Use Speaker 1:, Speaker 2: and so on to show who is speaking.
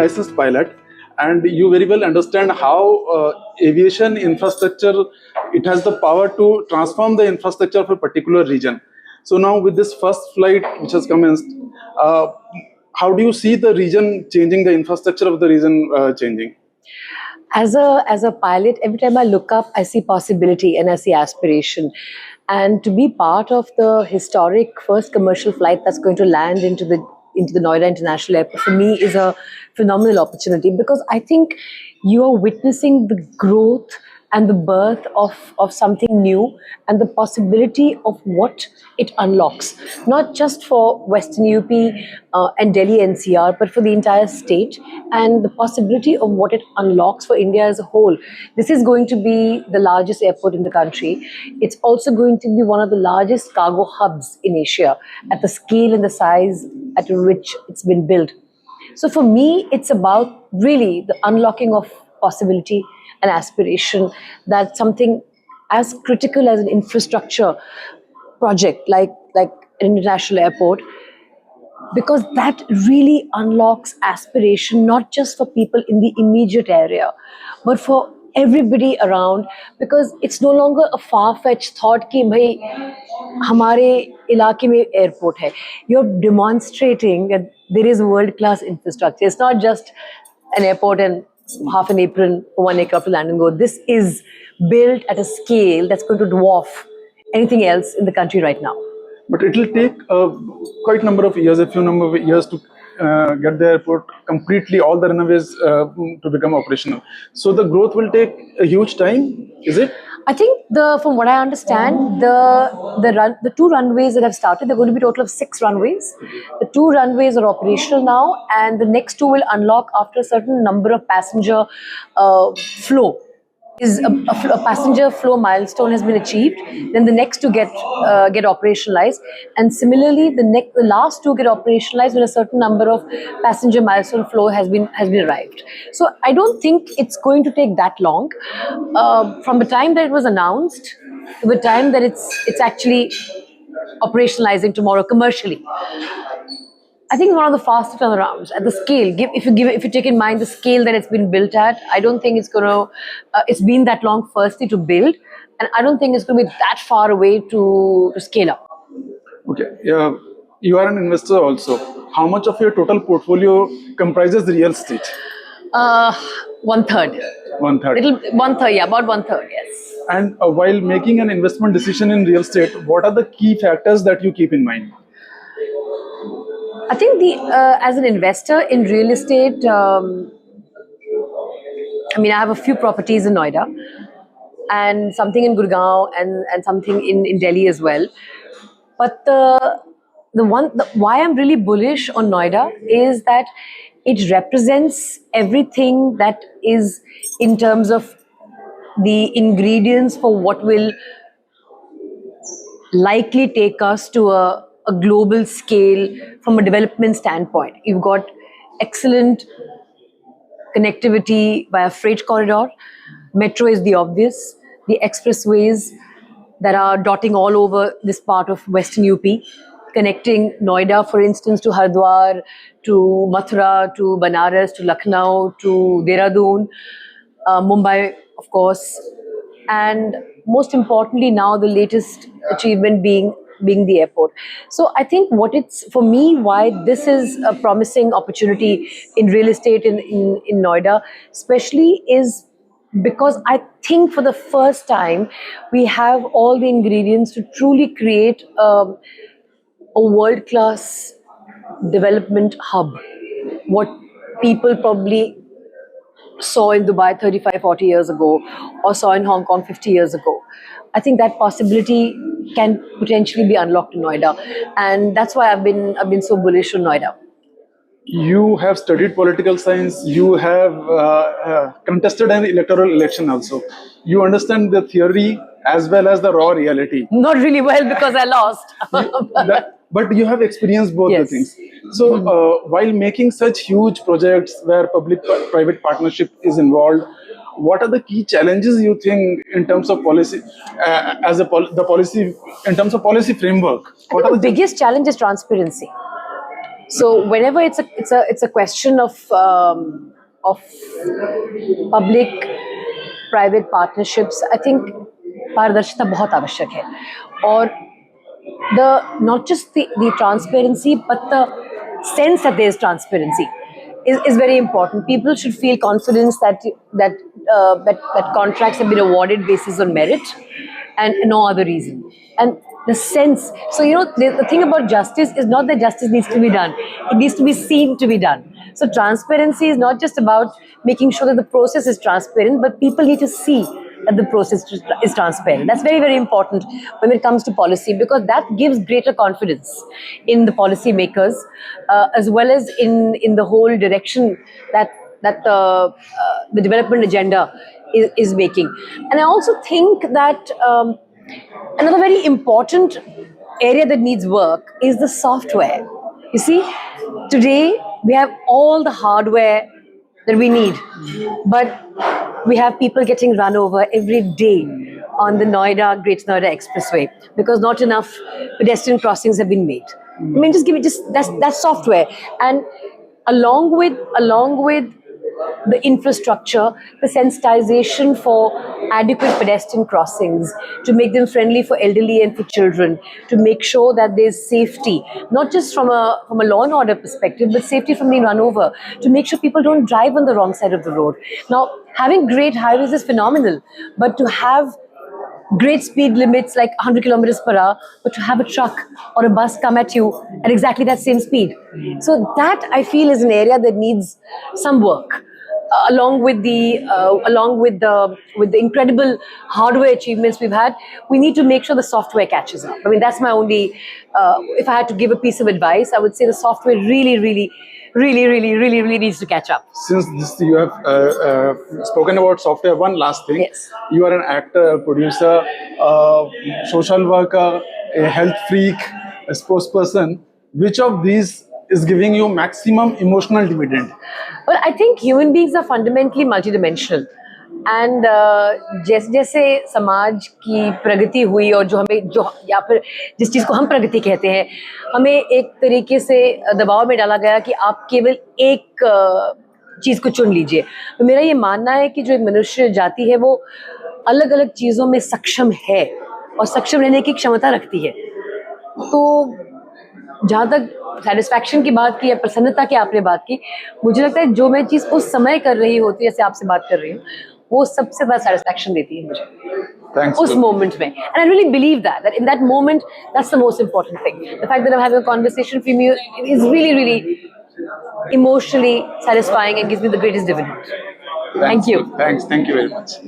Speaker 1: licensed pilot, and you very well understand how aviation infrastructure, it has the power to transform the infrastructure of a particular region. So now with this first flight which has commenced, how do you see the region changing, the infrastructure of the region changing?
Speaker 2: As a pilot, every time I look up, I see possibility and I see aspiration. And to be part of the historic first commercial flight that's going to land into the Noida International Airport, for me, is a phenomenal opportunity, because I think you are witnessing the growth and the birth of something new, and the possibility of what it unlocks, not just for Western UP and Delhi NCR, but for the entire state, and the possibility of what it unlocks for India as a whole. This is going to be the largest airport in the country. It's also going to be one of the largest cargo hubs in Asia at the scale and the size at which it's been built. So for me, it's about really the unlocking of possibility and aspiration, that something as critical as an infrastructure project like an international airport, because that really unlocks aspiration, not just for people in the immediate area, but for everybody around, because it's no longer a far-fetched thought कि भाई हमारे इलाके में airport है. You're demonstrating that there is world-class infrastructure. It's not just an airport and half an apron for one aircraft to land and go. This is built at a scale that's going to dwarf anything else in the country right now.
Speaker 1: But it will take quite number of years, a few number of years to get the airport completely, all the runways to become operational. So the growth will take a huge time, is it?
Speaker 2: I think from what I understand, the two runways that have started, they're going to be a total of 6 runways. The 2 runways are operational now, and the next 2 will unlock after a certain number of passenger flow. A passenger flow milestone has been achieved, then the next 2 get operationalized, and similarly the last 2 get operationalized when a certain number of passenger milestone flow has been arrived. So I don't think it's going to take that long from the time that it was announced to the time that it's actually operationalizing tomorrow commercially. I think it's one of the faster turnarounds at the scale. If you take in mind the scale that it's been built at, I don't think it's going to. It's been that long, firstly, to build, and I don't think it's going to be that far away to scale up.
Speaker 1: Okay, you are an investor also. How much of your total portfolio comprises real estate?
Speaker 2: 1/3.
Speaker 1: 1/3.
Speaker 2: 1/3, yeah, about 1/3, yes.
Speaker 1: And while making an investment decision in real estate, what are the key factors that you keep in mind?
Speaker 2: I think as an investor in real estate, I have a few properties in Noida, and something in Gurgaon, and something in Delhi as well. But why I'm really bullish on Noida is that it represents everything that is in terms of the ingredients for what will likely take us to a global scale from a development standpoint. You've got excellent connectivity via freight corridor. Metro is the obvious. The expressways that are dotting all over this part of Western UP, connecting Noida, for instance, to Hardwar, to Mathura, to Banaras, to Lucknow, to Dehradun, Mumbai, of course, and most importantly now the latest achievement being the airport. So I think for me, why this is a promising opportunity in real estate in Noida, especially, is because I think for the first time we have all the ingredients to truly create a world-class development hub. What people probably saw in Dubai 35, 40 years ago, or saw in Hong Kong 50 years ago. I think that possibility can potentially be unlocked in Noida, and that's why I've been so bullish on Noida.
Speaker 1: You have studied political science. You have contested an electoral election also. You understand the theory as well as the raw reality.
Speaker 2: Not really well, because I lost.
Speaker 1: But you have experienced both the things. So while making such huge projects where public-private partnership is involved, what are the key challenges you think in terms of policy, in terms of policy framework?
Speaker 2: The biggest challenge is transparency. So whenever it's a question of public private partnerships, I think पारदर्शिता बहुत आवश्यक है. और the not just the transparency but the sense that there's transparency is very important. People should feel confidence that contracts have been awarded basis on merit and no other reason. And the sense, so the thing about justice is not that justice needs to be done, it needs to be seen to be done. So transparency is not just about making sure that the process is transparent, but people need to see that the process is transparent. That's very, very important when it comes to policy, because that gives greater confidence in the policy makers, as well as in the whole direction that the development agenda is making. And I also think that another very important area that needs work is the software. You see, today we have all the hardware that we need, but we have people getting run over every day on the Great Noida Expressway because not enough pedestrian crossings have been made. I mean, just that's software, and along with the infrastructure, the sensitization for adequate pedestrian crossings, to make them friendly for elderly and for children, to make sure that there's safety, not just from a law and order perspective, but safety from being run over, to make sure people don't drive on the wrong side of the road. Now, having great highways is phenomenal, but to have great speed limits like 100 kilometers per hour, but to have a truck or a bus come at you at exactly that same speed. So that, I feel, is an area that needs some work. Along with the incredible hardware achievements we've had, we need to make sure the software catches up. I mean, that's my only. If I had to give a piece of advice, I would say the software really needs to catch up.
Speaker 1: Since this, you have spoken about software, one last thing.
Speaker 2: Yes.
Speaker 1: You are an actor, a producer, a social worker, a health freak, a spokesperson. Which of these is giving you maximum emotional dividend?
Speaker 2: Well, I think human beings are fundamentally multidimensional. And जैसे जैसे समाज की प्रगति हुई और जो या फिर जिस चीज़ को हम प्रगति कहते हैं, हमें एक तरीके से दबाव में डाला गया कि आप केवल एक चीज़ को चुन लीजिए. तो मेरा ये मानना है कि जो मनुष्य जाति है वो अलग अलग चीज़ों में सक्षम है और सक्षम रहने की क्षमता रखती है. तो जहाँ तक सेटिस्फैक्शन की बात की या प्रसन्नता की आपने बात की, मुझे लगता है जो मैं चीज़ उस समय कर रही होती है, जैसे आपसे बात कर रही हूँ, वो सबसे बड़ा सेटिस्फैक्शन देती है मुझे उस मोमेंट में. And I really believe that in that moment that's the most important thing. The fact that I am having a conversation with you is really emotionally satisfying and gives me the greatest dividend.
Speaker 1: Thanks.
Speaker 2: Thank you.
Speaker 1: Thank you very much.